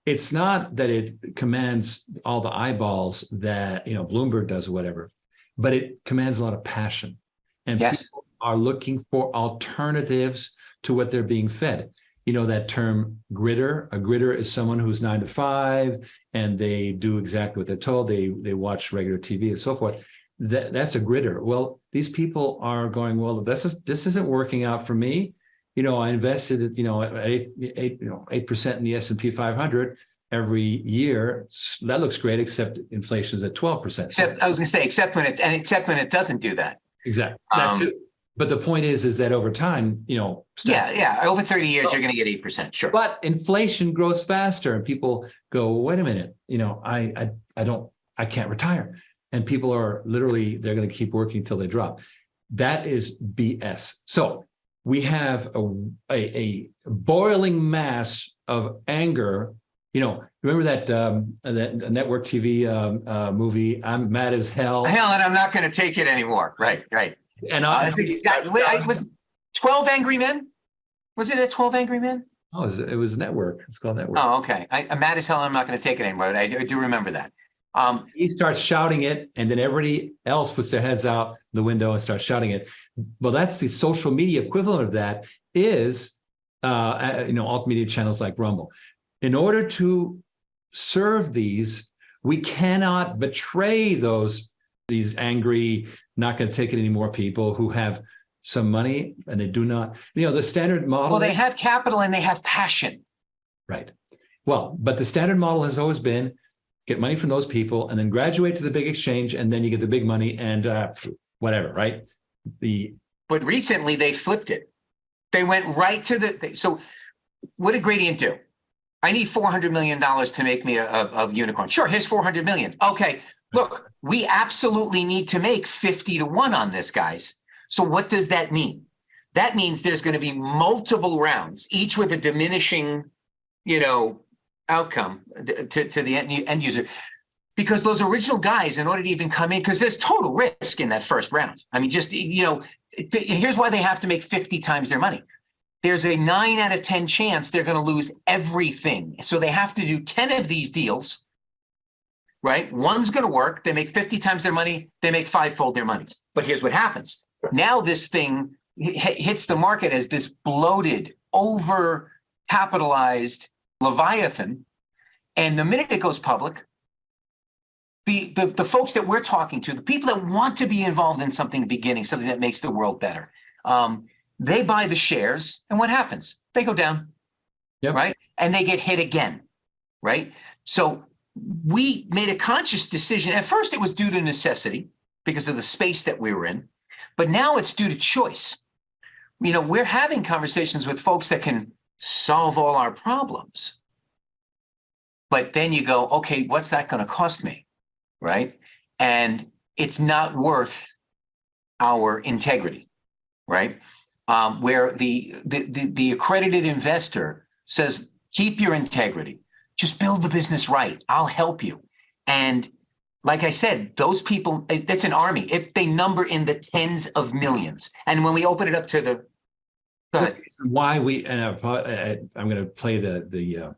It's not that it commands all the eyeballs that, Bloomberg does or whatever, but it commands a lot of passion. And people are looking for alternatives to what they're being fed. That term gritter. A gritter is someone who's 9 to 5 and they do exactly what they're told. They watch regular TV and so forth. That's a gritter. Well, these people are going, well, this isn't working out for me. I invested at 8% in the S&P 500 every year. That looks great, except inflation is at 12%. Except when it doesn't do that. Exactly. That too. But the point is that over time, over 30 years, you're going to get 8%. Sure. But inflation grows faster, and people go, wait a minute, I can't retire. And people are literally, they're going to keep working till they drop. That is BS. So we have a boiling mass of anger. You know, remember that network TV movie, I'm Mad as Hell? Hell, and I'm not going to take it anymore. Right. And That's exactly, it was 12 Angry Men? Was it 12 Angry Men? Oh, it was Network. It's called Network. Oh, okay. I'm mad as hell. I'm not going to take it anymore. I do remember that. He starts shouting it, and then everybody else puts their heads out the window and starts shouting it. Well, that's the social media equivalent of that is, alt media channels like Rumble. In order to serve these, we cannot betray these angry, not going to take it anymore people who have some money and they do not, the standard model. Well, they have capital and they have passion. Right. Well, but the standard model has always been get money from those people and then graduate to the big exchange and then you get the big money and whatever, right? But recently they flipped it. They went right to so what did Gradiant do? I need $400 million to make me a unicorn. Sure, here's $400 million. Okay, look, we absolutely need to make 50 to 1 on this, guys. So what does that mean? That means there's going to be multiple rounds, each with a diminishing, outcome to the end user. Because those original guys, in order to even come in, because there's total risk in that first round. I mean, just, here's why they have to make 50 times their money. There's a 9 out of 10 chance they're going to lose everything. So they have to do 10 of these deals, right? One's going to work. They make 50 times their money. They make 5-fold their money. But here's what happens. Now this thing hits the market as this bloated, over-capitalized Leviathan. And the minute it goes public, the folks that we're talking to, the people that want to be involved in something beginning, something that makes the world better, they buy the shares, and what happens? They go down, right? And they get hit again, right? So we made a conscious decision. At first, it was due to necessity because of the space that we were in, but now it's due to choice. We're having conversations with folks that can solve all our problems. But then you go, okay, what's that going to cost me, right? And it's not worth our integrity, right? Where the accredited investor says, keep your integrity, just build the business right. I'll help you. And like I said, those people, that's an army. If they number in the tens of millions. And when we open it up to go ahead. Why I'm going to play the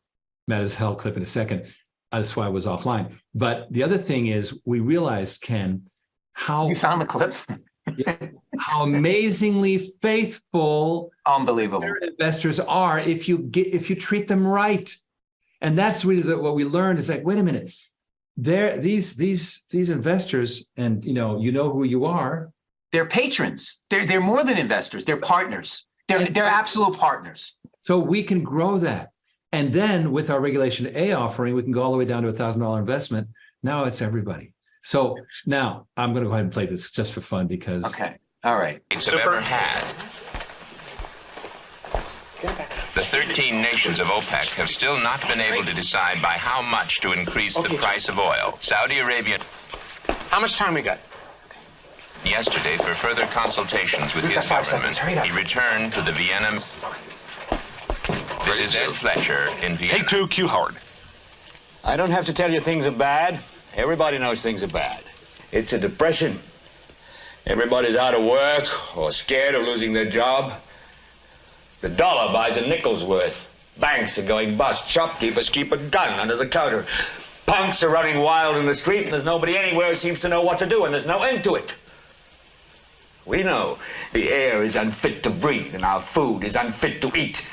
Mad as Hell clip in a second. That's why I was offline. But the other thing is we realized, Ken, how you found the clip. How amazingly faithful unbelievable investors are if you treat them right. And that's really what we learned is like, wait a minute, these investors, and you know who you are. They're patrons. They're more than investors. They're partners. They're absolute partners. So we can grow that. And then with our Regulation A offering, we can go all the way down to $1,000 investment. Now it's everybody. So now I'm going to go ahead and play this just for fun because. Okay. All right. It's ever had. The 13 nations of OPEC have still not been able to decide by how much to increase the price of oil. Saudi Arabia. How much time we got? Yesterday, for further consultations with his government, he returned to the Vienna. This is Ed Fletcher in Vienna. Take 2, Q Howard. I don't have to tell you things are bad. Everybody knows things are bad. It's a depression. Everybody's out of work or scared of losing their job. The dollar buys a nickel's worth. Banks are going bust. Shopkeepers keep a gun under the counter. Punks are running wild in the street, and there's nobody anywhere who seems to know what to do, and there's no end to it. We know the air is unfit to breathe, and our food is unfit to eat.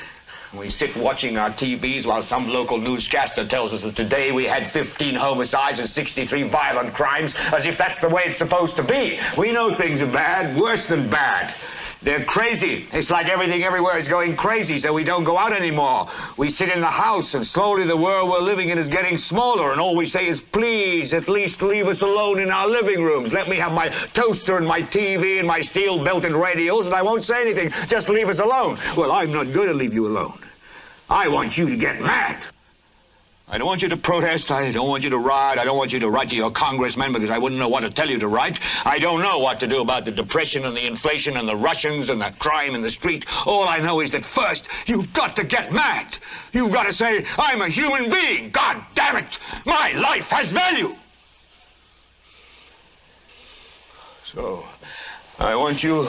We sit watching our TVs while some local newscaster tells us that today we had 15 homicides and 63 violent crimes, as if that's the way it's supposed to be. We know things are bad, worse than bad. They're crazy. It's like everything everywhere is going crazy, so we don't go out anymore. We sit in the house, and slowly the world we're living in is getting smaller, and all we say is, please, at least leave us alone in our living rooms. Let me have my toaster and my TV and my steel-belted radios, and I won't say anything. Just leave us alone. Well, I'm not going to leave you alone. I want you to get mad. I don't want you to protest. I don't want you to riot. I don't want you to write to your congressman because I wouldn't know what to tell you to write. I don't know what to do about the depression and the inflation and the Russians and the crime in the street. All I know is that first, you've got to get mad. You've got to say, I'm a human being. God damn it. My life has value. So, I want you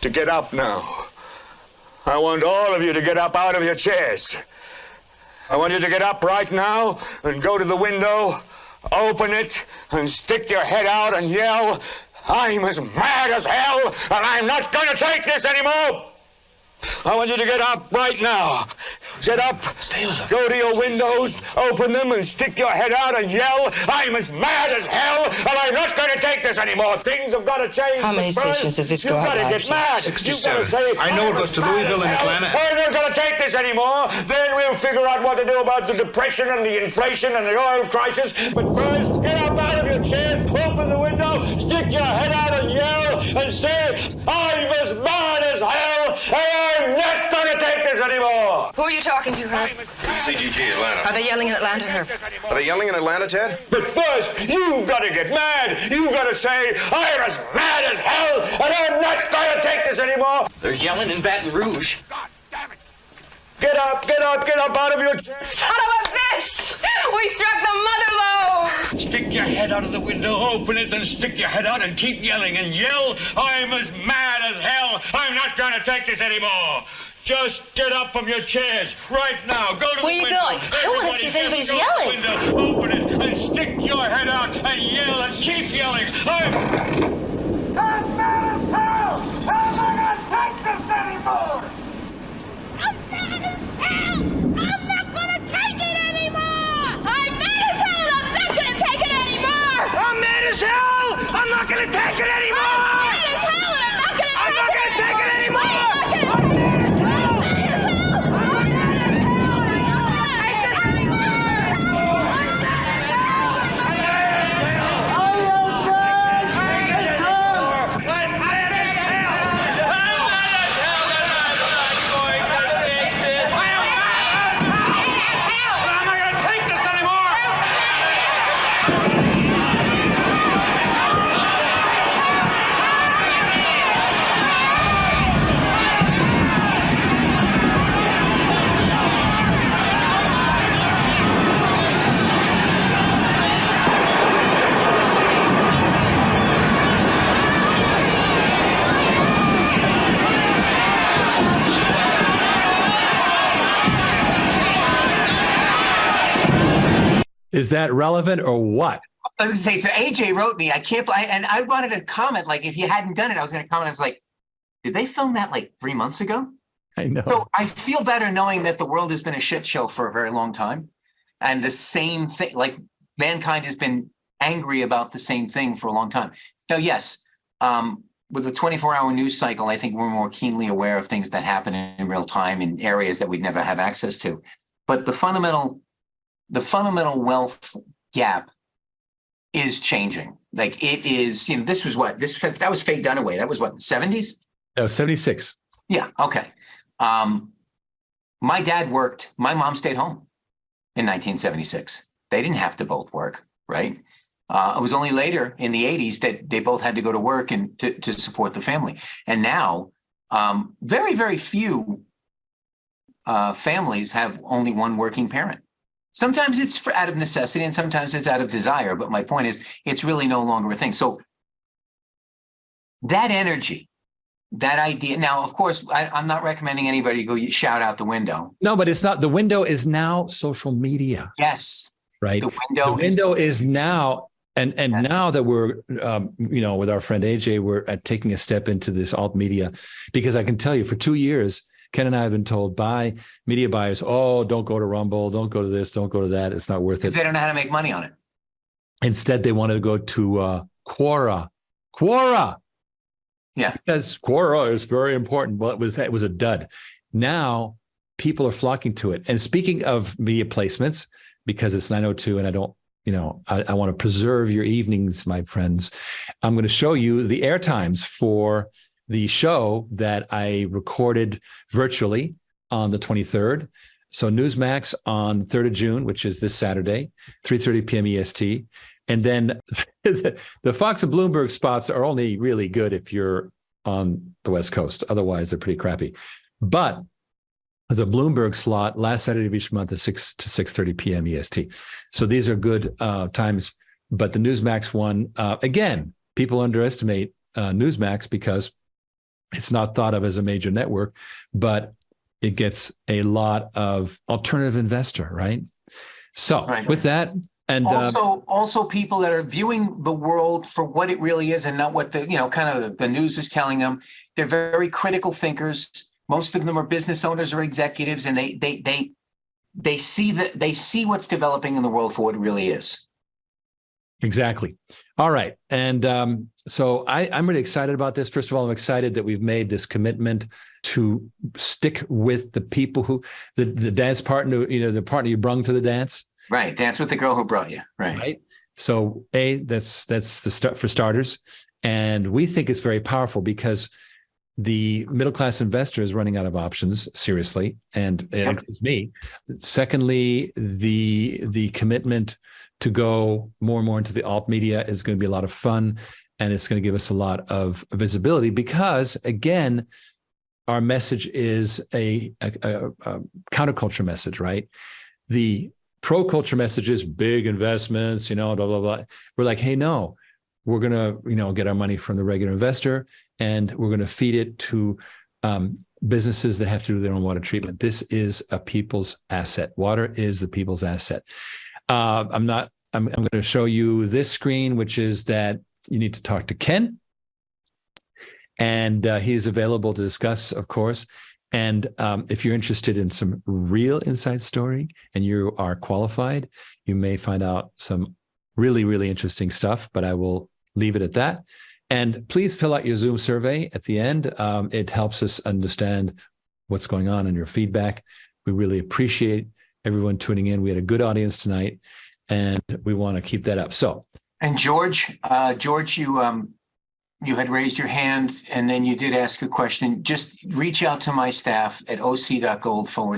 to get up now. I want all of you to get up out of your chairs. I want you to get up right now and go to the window, open it, and stick your head out and yell, I'm as mad as hell, and I'm not going to take this anymore. I want you to get up right now. Get up, go to your windows, open them, and stick your head out and yell, I'm as mad as hell, and I'm not going to take this anymore. Things have got to change. How many stations does this go out? You've got to get mad. 67. You've got to say, I know it goes to Louisville and Atlanta. I'm not going to take this anymore. Then we'll figure out what to do about the depression and the inflation and the oil crisis. But first, get up out of your chairs, open the window, stick your head out and yell, and say, I'm as mad as hell, and I'm not going to take this anymore. Who are you talking to, Herb? CGG, Atlanta. Are they yelling in Atlanta, Herb? Are they yelling in Atlanta, Ted? But first, you've got to get mad. You've got to say, I'm as mad as hell, and I'm not going to take this anymore. They're yelling in Baton Rouge. God damn it. Get up, get up, get up out of your chair. Son of a bitch! We struck the mother lode! Stick your head out of the window, open it, and stick your head out and keep yelling and yell, I'm as mad as hell. I'm not going to take this anymore. Just get up from your chairs right now. Go to Where the you window. going? I want to see if anybody's Just go to the yelling. window, open it, and stick your head out and yell and keep yelling. I'm mad as hell. I'm not going to take this anymore. I'm mad as hell! I'm not gonna take it anymore! I'm mad as hell! I'm not gonna take it anymore! I'm mad as hell! I'm not gonna take it anymore! I'm mad as hell and I'm not gonna take it anymore! I'm mad as hell! I'm mad as hell! I'm mad as hell! I'm not gonna take this anymore! I'm mad as Is that relevant or what? I was going to say, so AJ wrote me, and I wanted to comment, like, if he hadn't done it, I was going to comment, I was like, did they film that like 3 months ago? I know. So I feel better knowing that the world has been a shit show for a very long time. And the same thing, like mankind has been angry about the same thing for a long time. Now, yes, with the 24-hour news cycle, I think we're more keenly aware of things that happen in real time in areas that we'd never have access to. But the fundamental wealth gap is changing. Like it is, this was that was Faye Dunaway. That was what, the 70s? No, 76. Yeah. Okay. My dad worked, my mom stayed home in 1976. They didn't have to both work, right? It was only later in the 80s that they both had to go to work and to support the family. And now, very, very few families have only one working parent. Sometimes it's out of necessity and sometimes it's out of desire. But my point is, it's really no longer a thing. So that energy, that idea. Now, of course, I'm not recommending anybody go shout out the window. No, but it's not. The window is now social media. Yes. Right. The window is now. And yes. Now that we're, with our friend AJ, we're taking a step into this alt media, because I can tell you for 2 years, Ken and I have been told by media buyers, oh, don't go to Rumble, don't go to this, don't go to that. It's not worth it. Because they don't know how to make money on it. Instead, they wanted to go to Quora. Quora. Yeah. Because Quora is very important. Well, it was a dud. Now people are flocking to it. And speaking of media placements, because it's 9:02 and I don't, I want to preserve your evenings, my friends. I'm going to show you the air times for the show that I recorded virtually on the 23rd. So Newsmax on 3rd of June, which is this Saturday, 3:30 p.m. EST. And then the Fox and Bloomberg spots are only really good if you're on the West Coast. Otherwise, they're pretty crappy. But there's a Bloomberg slot last Saturday of each month at 6 to 6:30 p.m. EST. So these are good times. But the Newsmax one, again, people underestimate Newsmax because it's not thought of as a major network, but it gets a lot of alternative investor, right? So with that, and also people that are viewing the world for what it really is and not what the, kind of the news is telling them. They're very critical thinkers. Most of them are business owners or executives, and they see what's developing in the world for what it really is. Exactly. All right. And so I'm really excited about this. First of all, I'm excited that we've made this commitment to stick with the people who, the dance partner, the partner you brung to the dance. Right. Dance with the girl who brought you. Right. So that's the start for starters. And we think it's very powerful because the middle-class investor is running out of options, seriously, and it includes me. Secondly, the commitment to go more and more into the alt media is going to be a lot of fun, and it's going to give us a lot of visibility because, again, our message is a counterculture message, right? The pro-culture message is big investments, blah, blah, blah. We're like, hey, no, we're going to, get our money from the regular investor, and we're going to feed it to businesses that have to do their own water treatment. This is a people's asset. Water is the people's asset. I'm going to show you this screen, which is that you need to talk to Ken, and he is available to discuss, of course. And if you're interested in some real inside story and you are qualified, you may find out some really, really interesting stuff, but I will leave it at that. And please fill out your Zoom survey at the end. It helps us understand what's going on and your feedback. We really appreciate everyone tuning in. We had a good audience tonight, and we want to keep that up. So, and George, you had raised your hand, and then you did ask a question. Just reach out to my staff at oc.gold/Ken,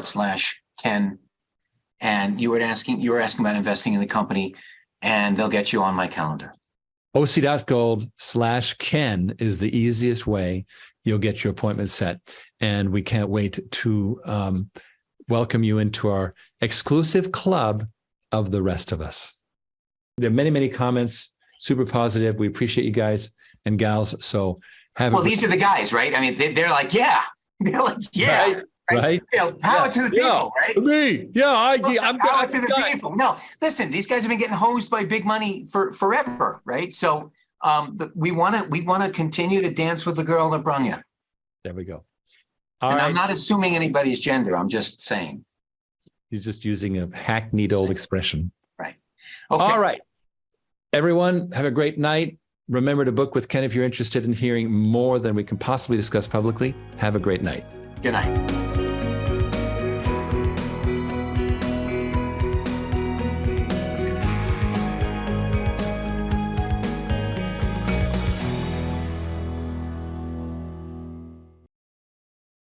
and you were asking about investing in the company, and they'll get you on my calendar. oc.gold/Ken is the easiest way you'll get your appointment set, and we can't wait to welcome you into our exclusive club of the rest of us. There are many, many comments, super positive. We appreciate you guys and gals. So these are the guys, right? I mean, they're like, yeah. They're like, yeah. Right. Power to the people, right? Me. Yeah. I'm power to the people. No, listen, these guys have been getting hosed by big money for forever, right? So we want to continue to dance with the girl that brung you. There we go. I'm not assuming anybody's gender. I'm just saying. He's just using a hackneyed old expression. Right. Okay. All right. Everyone, have a great night. Remember to book with Ken if you're interested in hearing more than we can possibly discuss publicly. Have a great night. Good night.